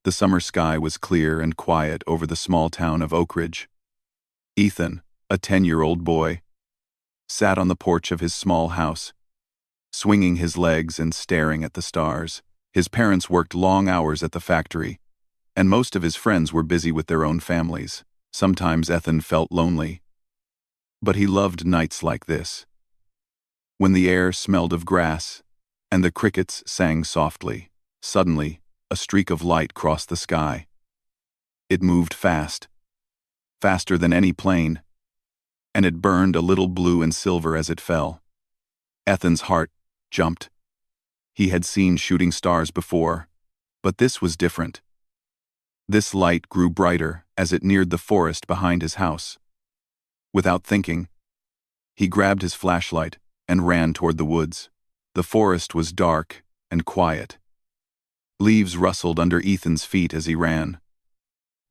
The summer sky was clear and quiet over the small town of Oak Ridge. Ethan, a 10-year-old boy, sat on the porch of his small house, swinging his legs and staring at the stars. His parents worked long hours at the factory, and most of his friends were busy with their own families. Sometimes Ethan felt lonely, but he loved nights like this, when the air smelled of grass and the crickets sang softly. Suddenly, a streak of light crossed the sky. It moved fast, faster than any plane, and it burned a little blue and silver as it fell. Ethan's heart jumped. He had seen shooting stars before, but this was different. This light grew brighter as it neared the forest behind his house. Without thinking, he grabbed his flashlight and ran toward the woods. The forest was dark and quiet. Leaves rustled under Ethan's feet as he ran.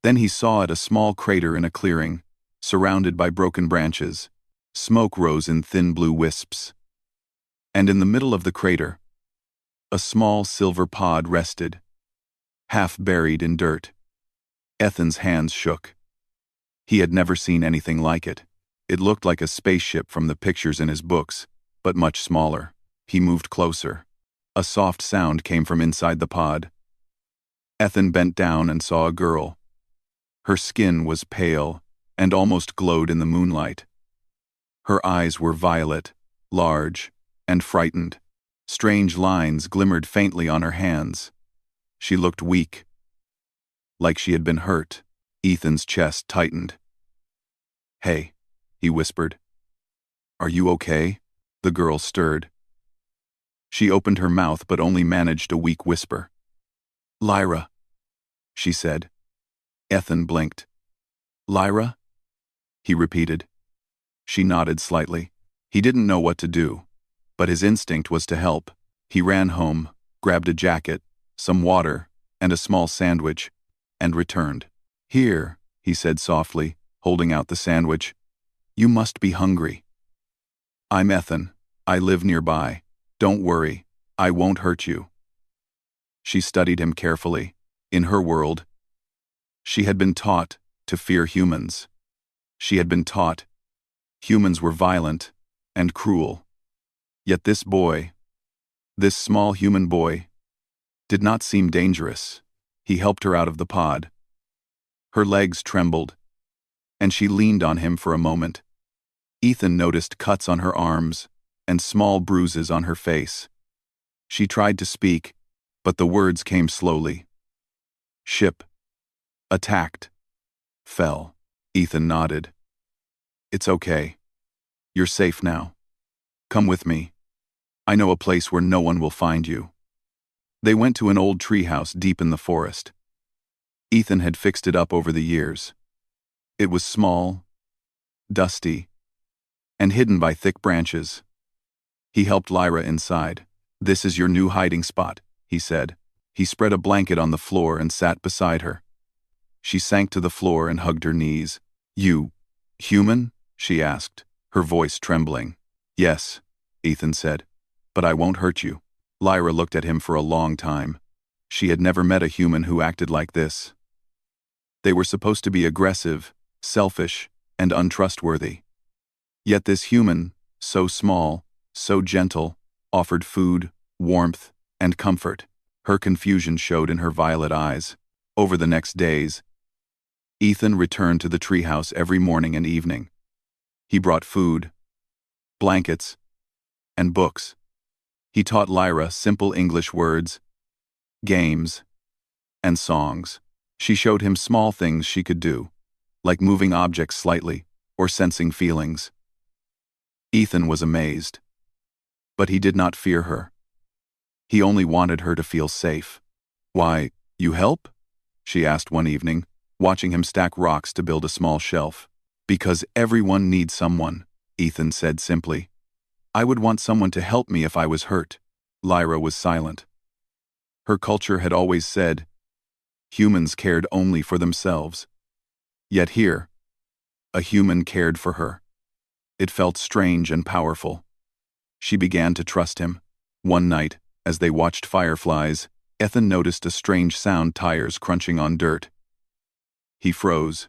Then he saw a small crater in a clearing, surrounded by broken branches. Smoke rose in thin blue wisps. And in the middle of the crater, a small silver pod rested, half buried in dirt. Ethan's hands shook. He had never seen anything like it. It looked like a spaceship from the pictures in his books, but much smaller. He moved closer. A soft sound came from inside the pod. Ethan bent down and saw a girl. Her skin was pale and almost glowed in the moonlight. Her eyes were violet, large, and frightened. Strange lines glimmered faintly on her hands. She looked weak, like she had been hurt. Ethan's chest tightened. "Hey," he whispered. "Are you okay?" The girl stirred. She opened her mouth but only managed a weak whisper. "Lyra," she said. Ethan blinked. "Lyra?" he repeated. She nodded slightly. He didn't know what to do, but his instinct was to help. He ran home, grabbed a jacket, some water, and a small sandwich, and returned. "Here," he said softly, holding out the sandwich. "You must be hungry." "I'm Ethan. I live nearby. Don't worry, I won't hurt you." She studied him carefully. In her world, she had been taught to fear humans. She had been taught humans were violent and cruel. Yet this boy, this small human boy, did not seem dangerous. He helped her out of the pod. Her legs trembled, and she leaned on him for a moment. Ethan noticed cuts on her arms and small bruises on her face. She tried to speak, but the words came slowly. "Ship. Attacked. Fell." Ethan nodded. "It's okay. You're safe now. Come with me. I know a place where no one will find you." They went to an old treehouse deep in the forest. Ethan had fixed it up over the years. It was small, dusty, and hidden by thick branches. He helped Lyra inside. "This is your new hiding spot," he said. He spread a blanket on the floor and sat beside her. She sank to the floor and hugged her knees. "You, human?" she asked, her voice trembling. "Yes," Ethan said, "but I won't hurt you." Lyra looked at him for a long time. She had never met a human who acted like this. They were supposed to be aggressive, selfish, and untrustworthy. Yet this human, so small, so gentle, offered food, warmth, and comfort. Her confusion showed in her violet eyes. Over the next days, Ethan returned to the treehouse every morning and evening. He brought food, blankets, and books. He taught Lyra simple English words, games, and songs. She showed him small things she could do, like moving objects slightly or sensing feelings. Ethan was amazed. But he did not fear her. He only wanted her to feel safe. "Why, you help?" she asked one evening, watching him stack rocks to build a small shelf. "Because everyone needs someone," Ethan said simply. "I would want someone to help me if I was hurt." Lyra was silent. Her culture had always said, humans cared only for themselves. Yet here, a human cared for her. It felt strange and powerful. She began to trust him. One night, as they watched fireflies, Ethan noticed a strange sound, tires crunching on dirt. He froze.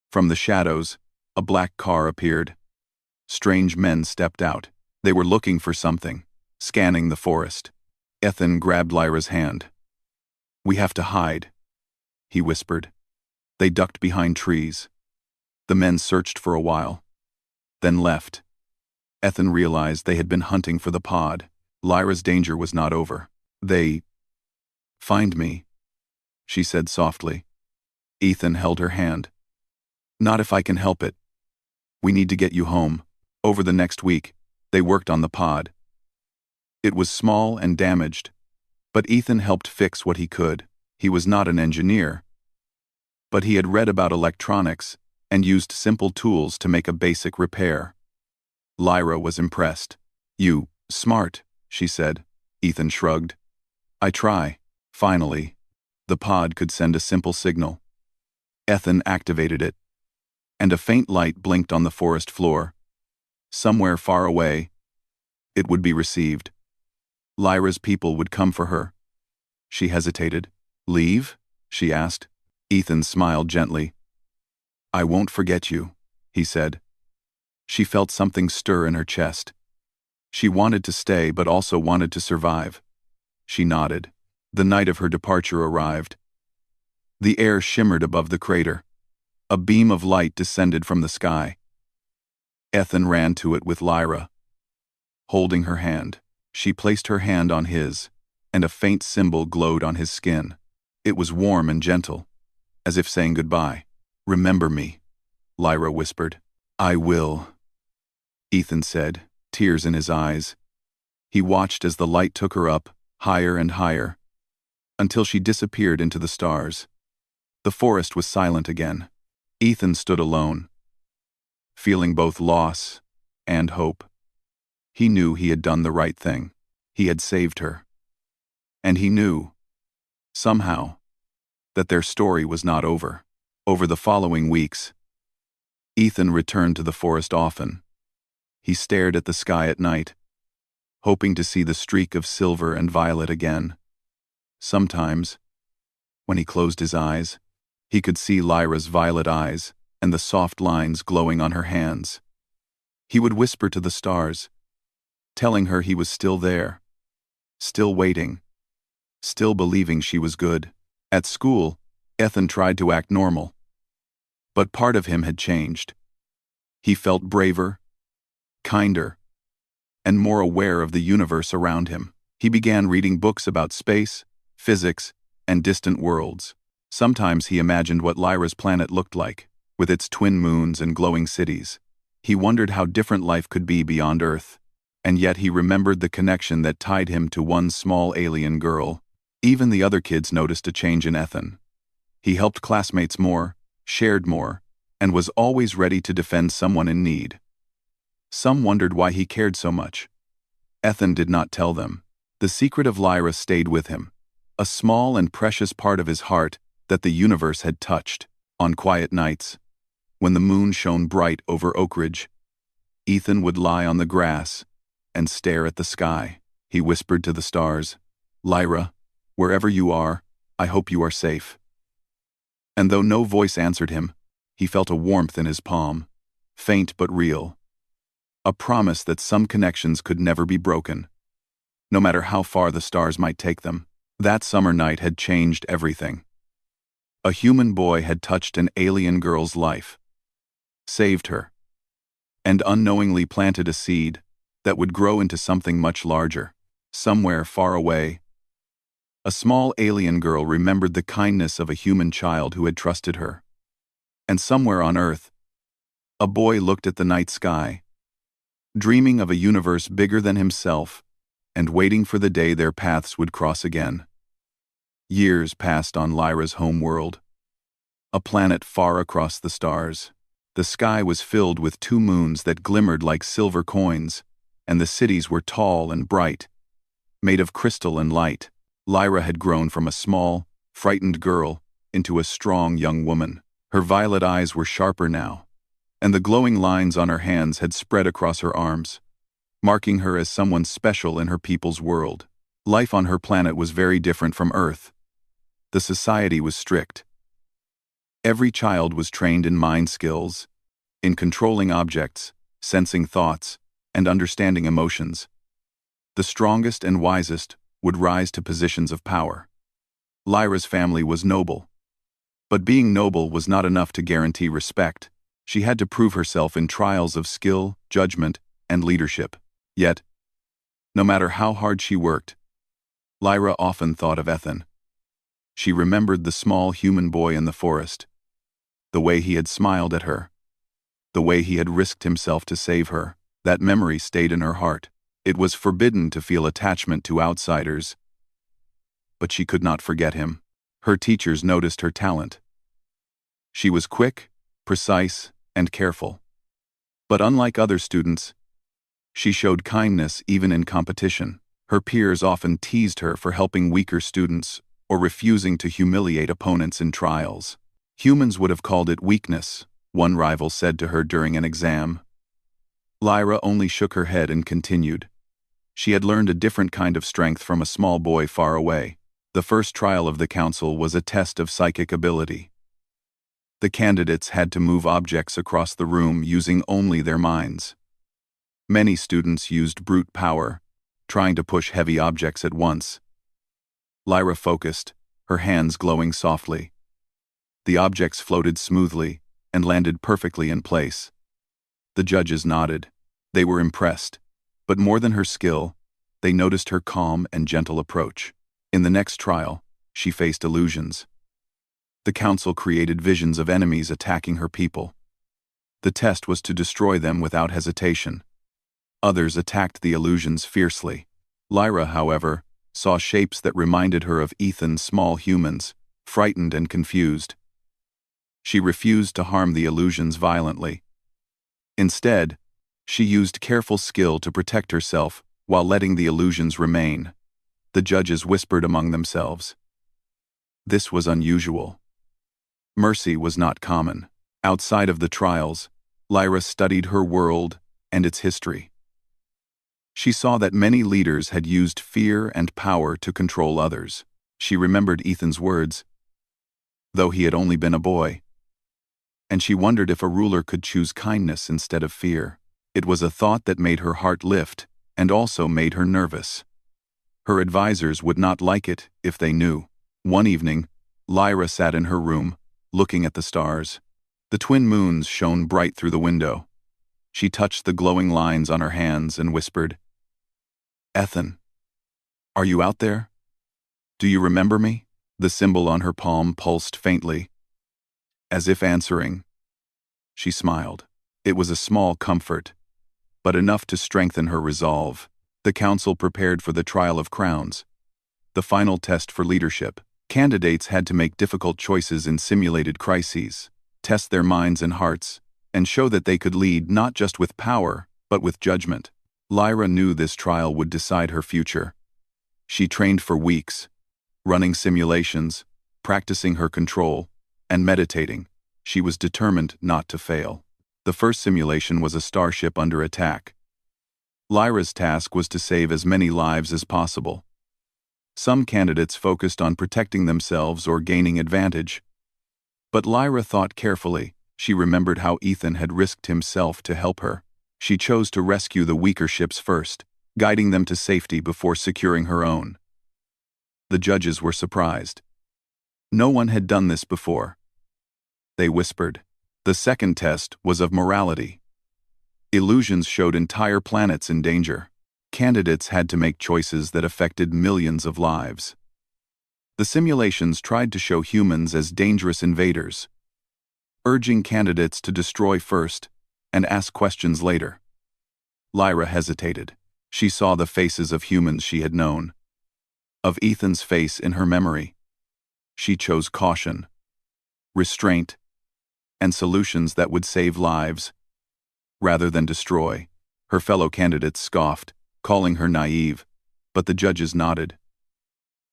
From the shadows, a black car appeared. Strange men stepped out. They were looking for something, scanning the forest. Ethan grabbed Lyra's hand. "We have to hide," he whispered. They ducked behind trees. The men searched for a while, then left. Ethan realized they had been hunting for the pod. Lyra's danger was not over. "They find me," she said softly. Ethan held her hand. "Not if I can help it. We need to get you home." Over the next week, they worked on the pod. It was small and damaged, but Ethan helped fix what he could. He was not an engineer, but he had read about electronics and used simple tools to make a basic repair. Lyra was impressed. "You, smart," she said. Ethan shrugged. "I try." Finally, the pod could send a simple signal. Ethan activated it, and a faint light blinked on the forest floor. Somewhere far away, it would be received. Lyra's people would come for her. She hesitated. "Leave?" she asked. Ethan smiled gently. "I won't forget you," he said. She felt something stir in her chest. She wanted to stay but also wanted to survive. She nodded. The night of her departure arrived. The air shimmered above the crater. A beam of light descended from the sky. Ethan ran to it with Lyra. Holding her hand, she placed her hand on his, and a faint symbol glowed on his skin. It was warm and gentle, as if saying goodbye. "Remember me," Lyra whispered. "I will," Ethan said, tears in his eyes. He watched as the light took her up, higher and higher, until she disappeared into the stars. The forest was silent again. Ethan stood alone, feeling both loss and hope. He knew he had done the right thing. He had saved her. And he knew, somehow, that their story was not over. Over the following weeks, Ethan returned to the forest often. He stared at the sky at night, hoping to see the streak of silver and violet again. Sometimes, when he closed his eyes, he could see Lyra's violet eyes and the soft lines glowing on her hands. He would whisper to the stars, telling her he was still there, still waiting, still believing she was good. At school, Ethan tried to act normal, but part of him had changed. He felt braver, kinder, and more aware of the universe around him. He began reading books about space, physics, and distant worlds. Sometimes he imagined what Lyra's planet looked like, with its twin moons and glowing cities. He wondered how different life could be beyond Earth, and yet he remembered the connection that tied him to one small alien girl. Even the other kids noticed a change in Ethan. He helped classmates more, shared more, and was always ready to defend someone in need. Some wondered why he cared so much. Ethan did not tell them. The secret of Lyra stayed with him, a small and precious part of his heart that the universe had touched. On quiet nights, when the moon shone bright over Oakridge, Ethan would lie on the grass and stare at the sky. He whispered to the stars, "Lyra, wherever you are, I hope you are safe." And though no voice answered him, he felt a warmth in his palm, faint but real. A promise that some connections could never be broken, no matter how far the stars might take them. That summer night had changed everything. A human boy had touched an alien girl's life, saved her, and unknowingly planted a seed that would grow into something much larger. Somewhere far away, a small alien girl remembered the kindness of a human child who had trusted her. And somewhere on Earth, a boy looked at the night sky, dreaming of a universe bigger than himself and waiting for the day their paths would cross again. Years passed on Lyra's home world, a planet far across the stars. The sky was filled with two moons that glimmered like silver coins, and the cities were tall and bright, made of crystal and light. Lyra had grown from a small, frightened girl into a strong young woman. Her violet eyes were sharper now, and the glowing lines on her hands had spread across her arms, marking her as someone special in her people's world. Life on her planet was very different from Earth. The society was strict. Every child was trained in mind skills, in controlling objects, sensing thoughts, and understanding emotions. The strongest and wisest would rise to positions of power. Lyra's family was noble. But being noble was not enough to guarantee respect. She had to prove herself in trials of skill, judgment, and leadership. Yet, no matter how hard she worked, Lyra often thought of Ethan. She remembered the small human boy in the forest, the way he had smiled at her, the way he had risked himself to save her. That memory stayed in her heart. It was forbidden to feel attachment to outsiders, but she could not forget him. Her teachers noticed her talent. She was quick, precise, and careful. But unlike other students, she showed kindness even in competition. Her peers often teased her for helping weaker students or refusing to humiliate opponents in trials. Humans would have called it weakness, one rival said to her during an exam. Lyra only shook her head and continued. She had learned a different kind of strength from a small boy far away. The first trial of the council was a test of psychic ability. The candidates had to move objects across the room using only their minds. Many students used brute power, trying to push heavy objects at once. Lyra focused, her hands glowing softly. The objects floated smoothly and landed perfectly in place. The judges nodded. They were impressed. But more than her skill, they noticed her calm and gentle approach. In the next trial, she faced illusions. The council created visions of enemies attacking her people. The test was to destroy them without hesitation. Others attacked the illusions fiercely. Lyra, however, saw shapes that reminded her of Ethan's small humans, frightened and confused. She refused to harm the illusions violently. Instead, she used careful skill to protect herself while letting the illusions remain. The judges whispered among themselves. This was unusual. Mercy was not common. Outside of the trials, Lyra studied her world and its history. She saw that many leaders had used fear and power to control others. She remembered Ethan's words, though he had only been a boy. And she wondered if a ruler could choose kindness instead of fear. It was a thought that made her heart lift and also made her nervous. Her advisors would not like it if they knew. One evening, Lyra sat in her room, looking at the stars. The twin moons shone bright through the window. She touched the glowing lines on her hands and whispered, "Ethan, are you out there? Do you remember me?" The symbol on her palm pulsed faintly. As if answering, she smiled. It was a small comfort, but enough to strengthen her resolve. The council prepared for the trial of crowns, the final test for leadership. Candidates had to make difficult choices in simulated crises, test their minds and hearts, and show that they could lead not just with power, but with judgment. Lyra knew this trial would decide her future. She trained for weeks, running simulations, practicing her control, and meditating. She was determined not to fail. The first simulation was a starship under attack. Lyra's task was to save as many lives as possible. Some candidates focused on protecting themselves or gaining advantage. But Lyra thought carefully. She remembered how Ethan had risked himself to help her. She chose to rescue the weaker ships first, guiding them to safety before securing her own. The judges were surprised. No one had done this before. They whispered. The second test was of morality. Illusions showed entire planets in danger. Candidates had to make choices that affected millions of lives. The simulations tried to show humans as dangerous invaders, urging candidates to destroy first and ask questions later. Lyra hesitated. She saw the faces of humans she had known, of Ethan's face in her memory. She chose caution, restraint, and solutions that would save lives, rather than destroy. Her fellow candidates scoffed, calling her naive, but the judges nodded.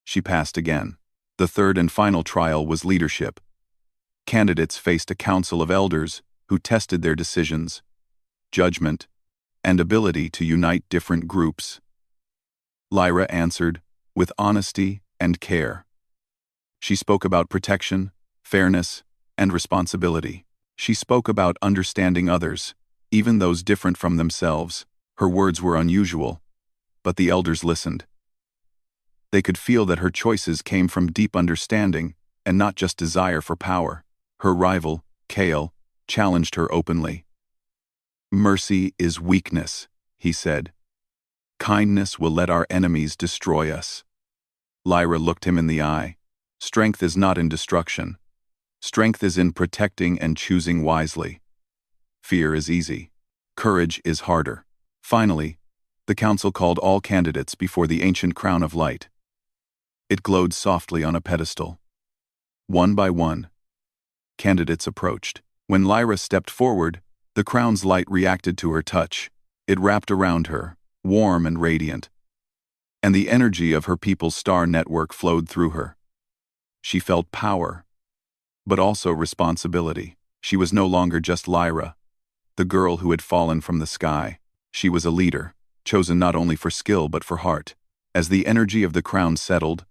She passed again. The third and final trial was leadership. Candidates faced a council of elders who tested their decisions, judgment, and ability to unite different groups. Lyra answered, with honesty and care. She spoke about protection, fairness, and responsibility. She spoke about understanding others, even those different from themselves. Her words were unusual, but the elders listened. They could feel that her choices came from deep understanding and not just desire for power. Her rival, Kale, challenged her openly. "Mercy is weakness," he said. "Kindness will let our enemies destroy us." Lyra looked him in the eye. "Strength is not in destruction. Strength is in protecting and choosing wisely. Fear is easy. Courage is harder." Finally, the council called all candidates before the ancient crown of light. It glowed softly on a pedestal. One by one, candidates approached. When Lyra stepped forward, the crown's light reacted to her touch. It wrapped around her, warm and radiant. And the energy of her people's star network flowed through her. She felt power, but also responsibility. She was no longer just Lyra, the girl who had fallen from the sky. She was a leader, chosen not only for skill but for heart. As the energy of the crown settled,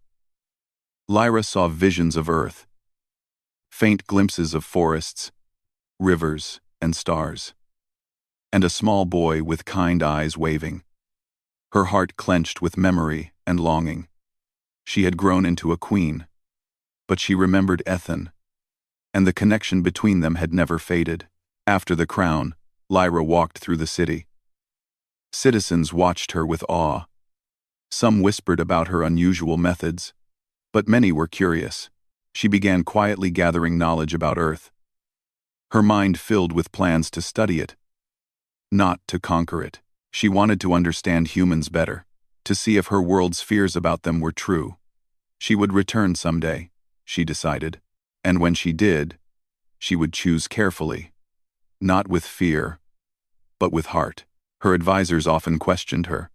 Lyra saw visions of Earth, faint glimpses of forests, rivers, and stars, and a small boy with kind eyes waving. Her heart clenched with memory and longing. She had grown into a queen, but she remembered Ethan, and the connection between them had never faded. After the crown, Lyra walked through the city. Citizens watched her with awe. Some whispered about her unusual methods, but many were curious. She began quietly gathering knowledge about Earth. Her mind filled with plans to study it, not to conquer it. She wanted to understand humans better, to see if her world's fears about them were true. She would return someday, she decided, and when she did, she would choose carefully, not with fear, but with heart. Her advisors often questioned her.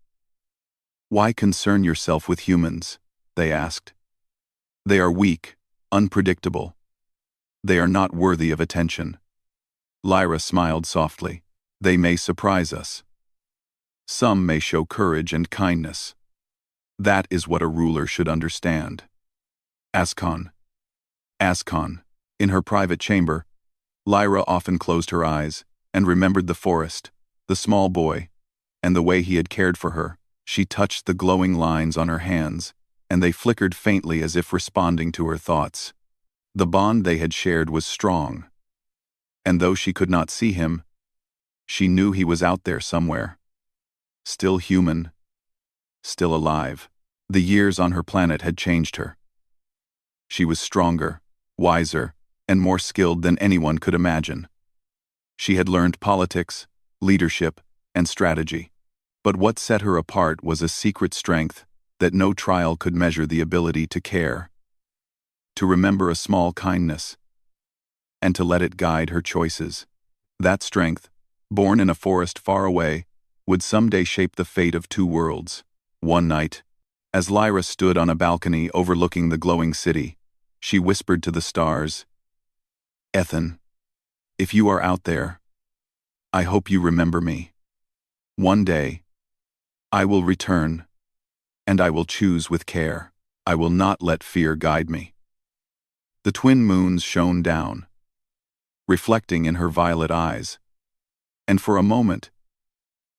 "Why concern yourself with humans?" they asked. "They are weak, unpredictable. They are not worthy of attention." Lyra smiled softly. "They may surprise us. Some may show courage and kindness. That is what a ruler should understand." Ascon. In her private chamber, Lyra often closed her eyes and remembered the forest, the small boy, and the way he had cared for her. She touched the glowing lines on her hands, and they flickered faintly as if responding to her thoughts. The bond they had shared was strong, and though she could not see him, she knew he was out there somewhere. Still human, still alive. The years on her planet had changed her. She was stronger, wiser, and more skilled than anyone could imagine. She had learned politics, leadership, and strategy. But what set her apart was a secret strength that no trial could measure: the ability to care, to remember a small kindness, and to let it guide her choices. That strength, born in a forest far away, would someday shape the fate of two worlds. One night, as Lyra stood on a balcony overlooking the glowing city, she whispered to the stars, "Ethan, if you are out there, I hope you remember me. One day, I will return, and I will choose with care. I will not let fear guide me." The twin moons shone down, reflecting in her violet eyes, and for a moment,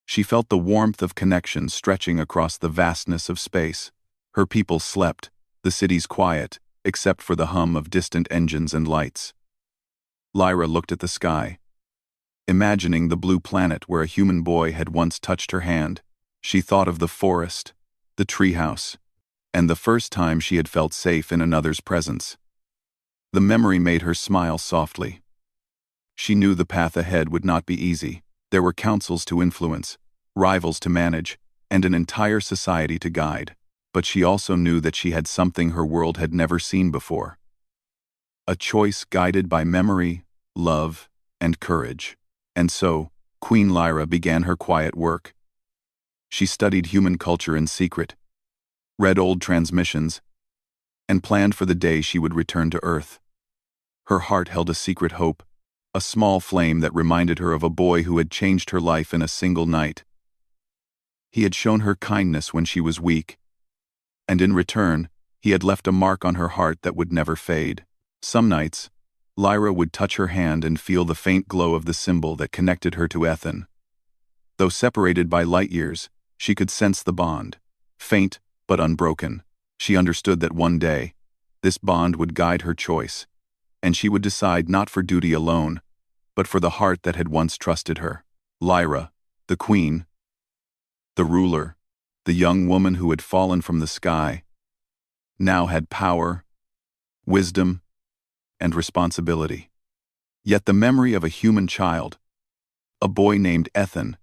she felt the warmth of connection stretching across the vastness of space. Her people slept, the cities quiet, except for the hum of distant engines and lights. Lyra looked at the sky, imagining the blue planet where a human boy had once touched her hand. She thought of the forest, the treehouse, and the first time she had felt safe in another's presence. The memory made her smile softly. She knew the path ahead would not be easy. There were councils to influence, rivals to manage, and an entire society to guide. But she also knew that she had something her world had never seen before. A choice guided by memory, love, and courage. And so, Queen Lyra began her quiet work. She studied human culture in secret, read old transmissions, and planned for the day she would return to Earth. Her heart held a secret hope, a small flame that reminded her of a boy who had changed her life in a single night. He had shown her kindness when she was weak, and in return, he had left a mark on her heart that would never fade. Some nights, Lyra would touch her hand and feel the faint glow of the symbol that connected her to Ethan. Though separated by light years, she could sense the bond. Faint, but unbroken. She understood that one day, this bond would guide her choice, and she would decide not for duty alone, but for the heart that had once trusted her. Lyra, the queen, the ruler, the young woman who had fallen from the sky, now had power, wisdom, and responsibility. Yet the memory of a human child, a boy named Ethan,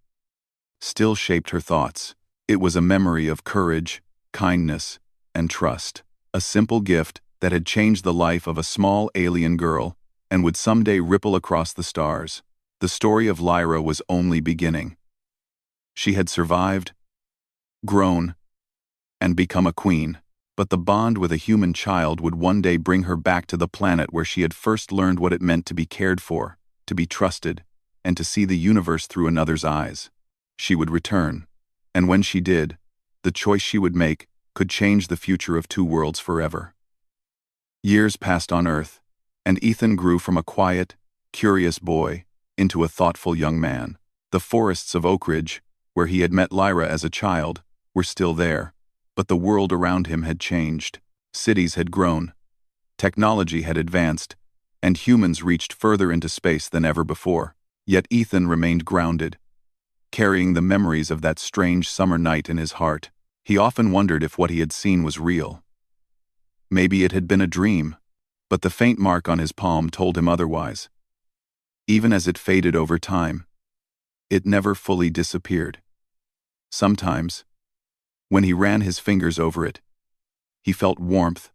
still shaped her thoughts. It was a memory of courage, kindness, and trust. A simple gift that had changed the life of a small alien girl and would someday ripple across the stars. The story of Lyra was only beginning. She had survived, grown, and become a queen, but the bond with a human child would one day bring her back to the planet where she had first learned what it meant to be cared for, to be trusted, and to see the universe through another's eyes. She would return, and when she did, the choice she would make could change the future of two worlds forever. Years passed on Earth, and Ethan grew from a quiet, curious boy into a thoughtful young man. The forests of Oak Ridge, where he had met Lyra as a child, were still there, but the world around him had changed. Cities had grown, technology had advanced, and humans reached further into space than ever before. Yet Ethan remained grounded, carrying the memories of that strange summer night in his heart. He often wondered if what he had seen was real. Maybe it had been a dream, but the faint mark on his palm told him otherwise. Even as it faded over time, it never fully disappeared. Sometimes, when he ran his fingers over it, he felt warmth,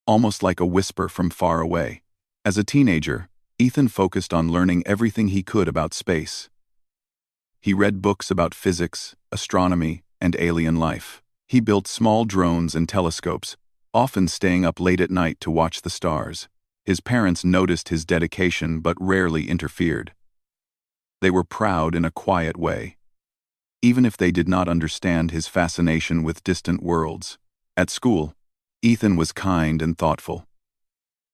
almost like a whisper from far away. As a teenager, Ethan focused on learning everything he could about space. He read books about physics, astronomy, and alien life. He built small drones and telescopes, often staying up late at night to watch the stars. His parents noticed his dedication but rarely interfered. They were proud in a quiet way, even if they did not understand his fascination with distant worlds. At school, Ethan was kind and thoughtful.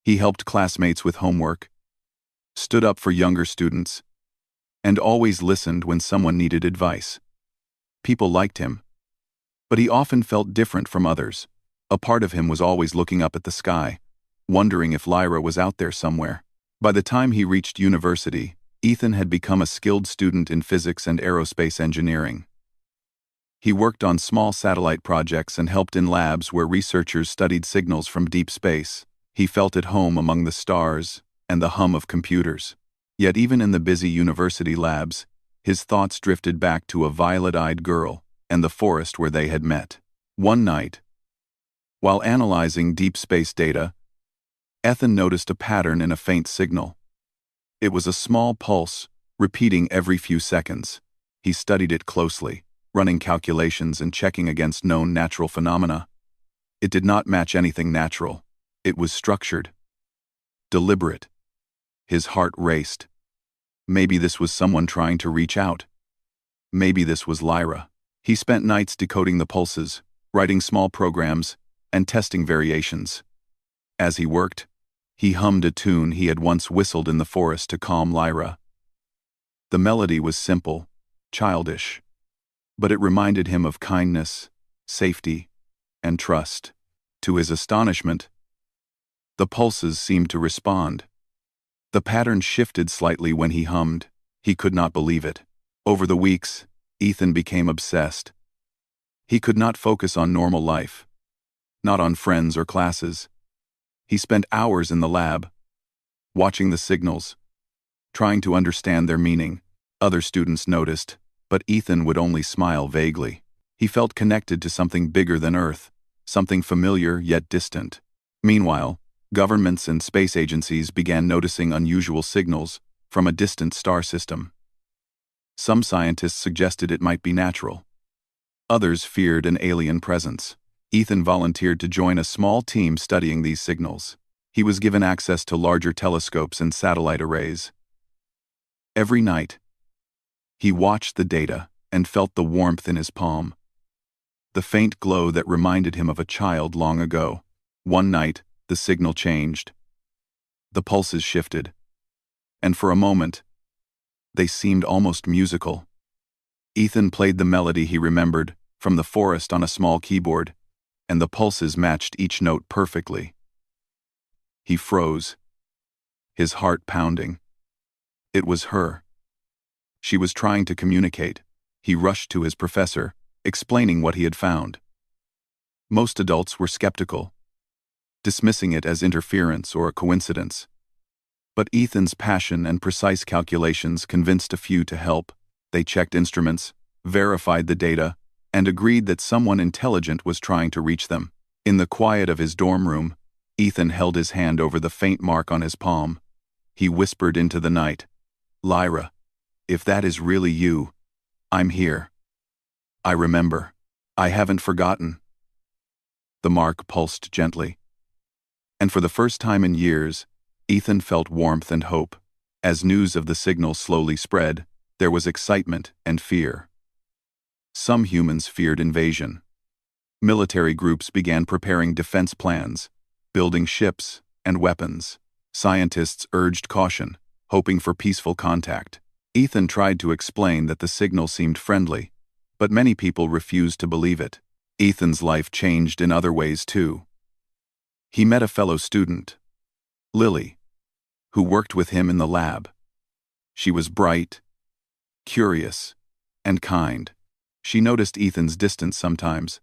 He helped classmates with homework, stood up for younger students, and always listened when someone needed advice. People liked him, but he often felt different from others. A part of him was always looking up at the sky, wondering if Lyra was out there somewhere. By the time he reached university, Ethan had become a skilled student in physics and aerospace engineering. He worked on small satellite projects and helped in labs where researchers studied signals from deep space. He felt at home among the stars and the hum of computers. Yet even in the busy university labs, his thoughts drifted back to a violet-eyed girl and the forest where they had met. One night, while analyzing deep space data, Ethan noticed a pattern in a faint signal. It was a small pulse, repeating every few seconds. He studied it closely, running calculations and checking against known natural phenomena. It did not match anything natural. It was structured, deliberate. His heart raced. Maybe this was someone trying to reach out. Maybe this was Lyra. He spent nights decoding the pulses, writing small programs, and testing variations. As he worked, he hummed a tune he had once whistled in the forest to calm Lyra. The melody was simple, childish, but it reminded him of kindness, safety, and trust. To his astonishment, the pulses seemed to respond. The pattern shifted slightly when he hummed. He could not believe it. Over the weeks, Ethan became obsessed. He could not focus on normal life, not on friends or classes. He spent hours in the lab, watching the signals, trying to understand their meaning. Other students noticed, but Ethan would only smile vaguely. He felt connected to something bigger than Earth, something familiar yet distant. Meanwhile, governments and space agencies began noticing unusual signals from a distant star system. Some scientists suggested it might be natural. Others feared an alien presence. Ethan volunteered to join a small team studying these signals. He was given access to larger telescopes and satellite arrays. Every night, he watched the data and felt the warmth in his palm. the faint glow that reminded him of a child long ago. One night, the signal changed. The pulses shifted. And for a moment, they seemed almost musical. Ethan played the melody he remembered from the forest on a small keyboard, and the pulses matched each note perfectly. He froze, his heart pounding. It was her. She was trying to communicate. He rushed to his professor, explaining what he had found. Most adults were skeptical, dismissing it as interference or a coincidence. But Ethan's passion and precise calculations convinced a few to help. They checked instruments, verified the data, and agreed that someone intelligent was trying to reach them. In the quiet of his dorm room, Ethan held his hand over the faint mark on his palm. He whispered into the night, "Lyra, if that is really you, I'm here. I remember. I haven't forgotten." The mark pulsed gently. And for the first time in years, Ethan felt warmth and hope. As news of the signal slowly spread, there was excitement and fear. Some humans feared invasion. Military groups began preparing defense plans, building ships and weapons. Scientists urged caution, hoping for peaceful contact. Ethan tried to explain that the signal seemed friendly, but many people refused to believe it. Ethan's life changed in other ways too. He met a fellow student, Lily, who worked with him in the lab. She was bright, curious, and kind. She noticed Ethan's distance sometimes,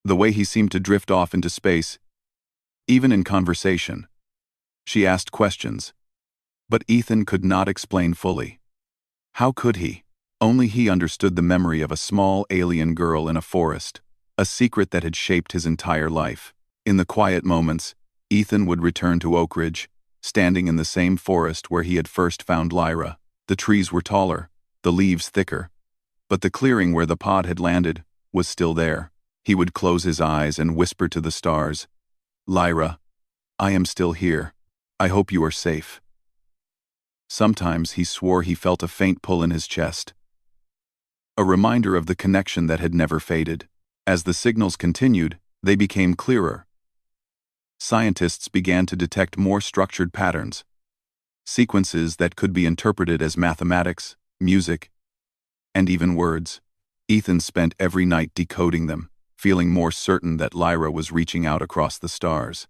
the way he seemed to drift off into space, even in conversation. She asked questions, but Ethan could not explain fully. How could he? Only he understood the memory of a small alien girl in a forest, a secret that had shaped his entire life. In the quiet moments, Ethan would return to Oak Ridge, standing in the same forest where he had first found Lyra. The trees were taller, the leaves thicker, but the clearing where the pod had landed was still there. He would close his eyes and whisper to the stars, "Lyra, I am still here. I hope you are safe." Sometimes he swore he felt a faint pull in his chest, a reminder of the connection that had never faded. As the signals continued, they became clearer. Scientists began to detect more structured patterns, sequences that could be interpreted as mathematics, music, and even words. Ethan spent every night decoding them, feeling more certain that Lyra was reaching out across the stars.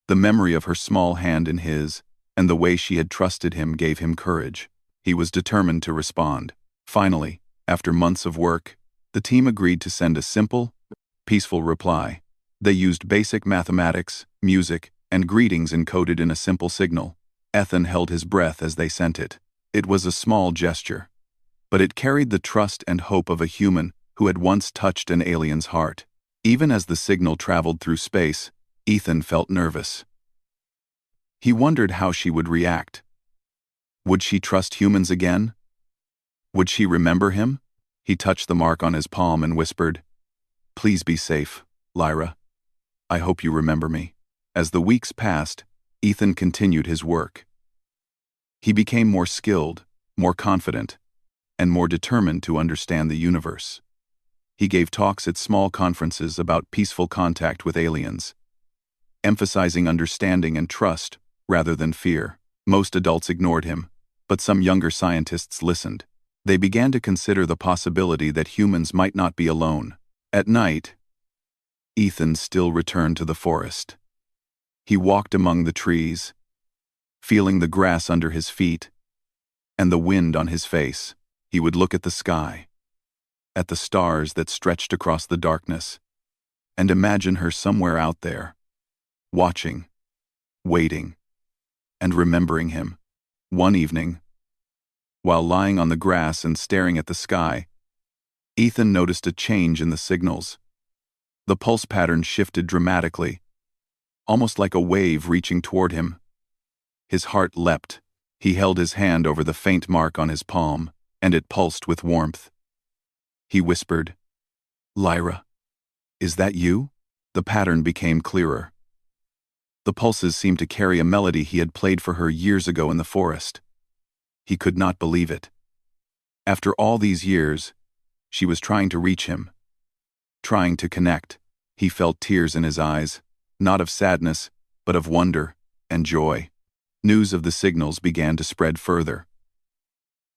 The memory of her small hand in his, and the way she had trusted him gave him courage. He was determined to respond. Finally, after months of work, the team agreed to send a simple, peaceful reply. They used basic mathematics, music, and greetings encoded in a simple signal. Ethan held his breath as they sent it. It was a small gesture, but it carried the trust and hope of a human who had once touched an alien's heart. Even as the signal traveled through space, Ethan felt nervous. He wondered how she would react. Would she trust humans again? Would she remember him? He touched the mark on his palm and whispered, "Please be safe, Lyra. I hope you remember me." As the weeks passed, Ethan continued his work. He became more skilled, more confident, and more determined to understand the universe. He gave talks at small conferences about peaceful contact with aliens, emphasizing understanding and trust rather than fear. Most adults ignored him, but some younger scientists listened. They began to consider the possibility that humans might not be alone. At night, Ethan still returned to the forest. He walked among the trees, feeling the grass under his feet and the wind on his face. He would look at the sky, at the stars that stretched across the darkness, and imagine her somewhere out there, watching, waiting, and remembering him. One evening, while lying on the grass and staring at the sky, Ethan noticed a change in the signals. The pulse pattern shifted dramatically, almost like a wave reaching toward him. His heart leapt. He held his hand over the faint mark on his palm, and it pulsed with warmth. He whispered, "Lyra, is that you?" The pattern became clearer. The pulses seemed to carry a melody he had played for her years ago in the forest. He could not believe it. After all these years, she was trying to reach him. trying to connect. He felt tears in his eyes, not of sadness, but of wonder and joy. News of the signals began to spread further.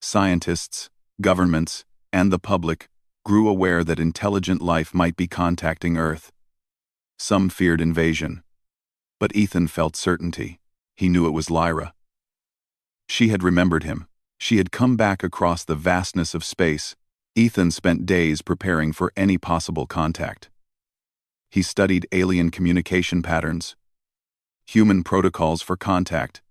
Scientists, governments, and the public grew aware that intelligent life might be contacting Earth. Some feared invasion, but Ethan felt certainty. He knew it was Lyra. She had remembered him. She had come back across the vastness of space. Ethan spent days preparing for any possible contact. He studied alien communication patterns, human protocols for contact,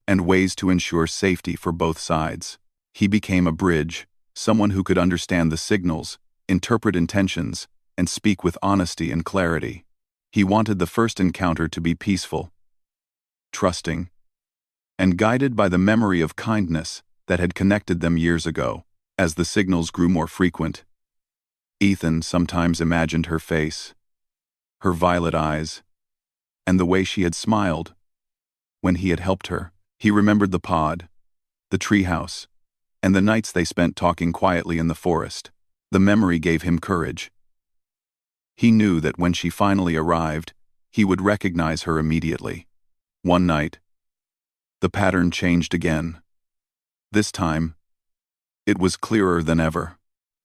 and ways to ensure safety for both sides. He became a bridge, someone who could understand the signals, interpret intentions, and speak with honesty and clarity. He wanted the first encounter to be peaceful, trusting, and guided by the memory of kindness that had connected them years ago. As the signals grew more frequent, Ethan sometimes imagined her face, her violet eyes, and the way she had smiled when he had helped her. He remembered the pod, the treehouse, and the nights they spent talking quietly in the forest. The memory gave him courage. He knew that when she finally arrived, he would recognize her immediately. One night, the pattern changed again. This time, it was clearer than ever.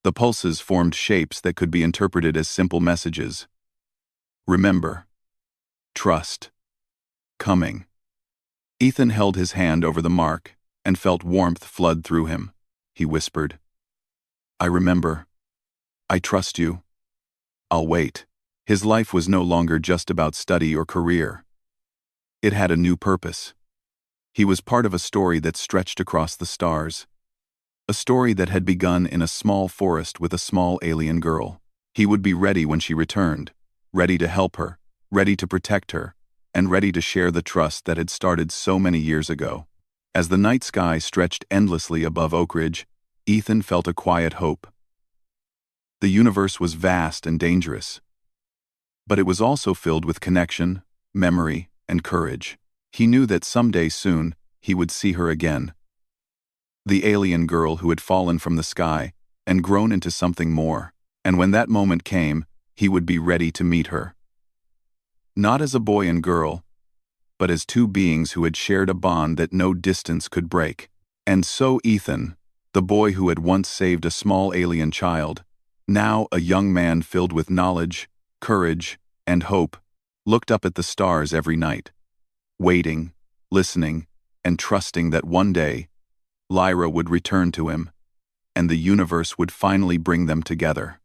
The pulses formed shapes that could be interpreted as simple messages. Remember. Trust. Coming. Ethan held his hand over the mark and felt warmth flood through him. He whispered, "I remember. I trust you. I'll wait." His life was no longer just about study or career. It had a new purpose. He was part of a story that stretched across the stars. A story that had begun in a small forest with a small alien girl. He would be ready when she returned, ready to help her, ready to protect her, and ready to share the trust that had started so many years ago. As the night sky stretched endlessly above Oak Ridge, Ethan felt a quiet hope. The universe was vast and dangerous, but it was also filled with connection, memory, and courage. He knew that someday soon, he would see her again. The alien girl who had fallen from the sky and grown into something more. And when that moment came, he would be ready to meet her. Not as a boy and girl, but as two beings who had shared a bond that no distance could break. And so Ethan, the boy who had once saved a small alien child, now a young man filled with knowledge, courage, and hope, looked up at the stars every night, waiting, listening, and trusting that one day, Lyra would return to him, and the universe would finally bring them together.